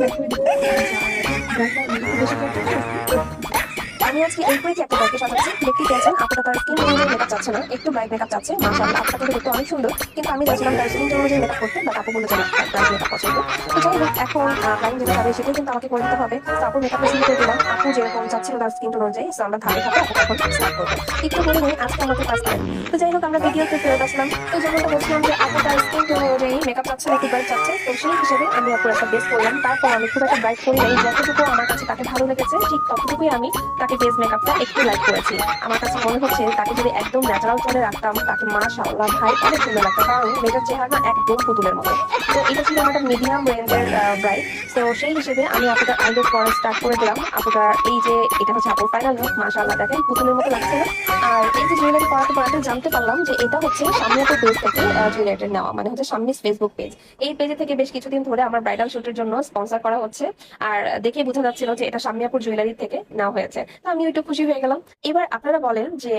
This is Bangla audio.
ব্রাইট করে দিব। আমি আজকে এই করেছি একটা ব্রাইটকে সাজাচ্ছি। দেখতেই পেয়েছেন আপুটা তার স্কিন টোন অনুযায়ী মেকআপ চাচ্ছে না, একটু ব্রাইট মেকআপ চাচ্ছে। মাশাআল্লাহ আপুটা কিন্তু দেখতে অনেক সুন্দর, কিন্তু আমি চাইছিলাম তার স্কিন টোন অনুযায়ী মেকআপ করতে, বাট আপু বলে যে না, তার ব্রাইট মেকআপ পছন্দ। তো যাই হোক, এখন ক্লায়েন্ট যেটা যাবে সেটাই কিন্তু আমাকে করে দিতে হবে। তো আপুর মেকআপটা শুরু করে দিলাম। আপু যেরকম চাচ্ছিল তার স্কিন টোন অনুযায়ী, তো আমরা ধাপে ধাপে আপুকে এখন স্টার্ট করবো। একটু বলে নেই আজকে আমাদের ফার্স্ট ক্লায়েন্ট। তো যাই হোক, আমরা ভিডিওতে ফেরত আসলাম। তো যেমনটা বলছিলাম যে আপু তার স্কিন টোন অনুযায়ী মেকআপ চাচ্ছে, একটু ব্রাইট চাচ্ছে। তো সেই হিসেবে আমি আপুর একটা বেস করলাম। তারপর আমি খুব একটা ব্রাইট করি নাই, যতটুকু আমার কাছে তাকে ভালো লেগেছে ঠিক ততটুকুই আমি তাকে বেস মেকআপটা একটু লাইক করেছি। আমার কাছে মনে হচ্ছে তাকে যদি একদম ন্যাচারাল টোনে রাখতাম, তাকে মাশাআল্লাহ ভাই অনেক সুন্দর লাগতো, কারণ মেয়েটার চেহারা একদম পুতুলের মতো। তো এটা ছিল আমার মিডিয়াম রেঞ্জের ব্রাইট। তো সেই হিসেবে আমি আপুটার আইলেট পরে স্টার্ট করে দিলাম। আপুটার এই যে এটা হচ্ছে আপুর ফাইনাল লুক, মাশাআল্লাহ দেখেন পুতুলের মতো লাগছে না? আর এই যে জুয়েলারি পরাতে পরাতে জানতে পারলাম যে এটা হচ্ছে শামিয়াপুর পেজ থেকে জুয়েলারি নেওয়া, মানে হচ্ছে শাম্মিস ফেসবুক পেজ। এই পেজে থেকে বেশ কিছুদিন ধরে আমার ব্রাইডাল শুটের জন্য স্পন্সর করা হচ্ছে। আর দেখে বোঝা যাচ্ছিল যে এটা শামিয়াপুর জুয়েলারি থেকে নেওয়া হয়েছে। তো আমি একটু খুশি হয়ে গেলাম। এবার আপনারা বলেন যে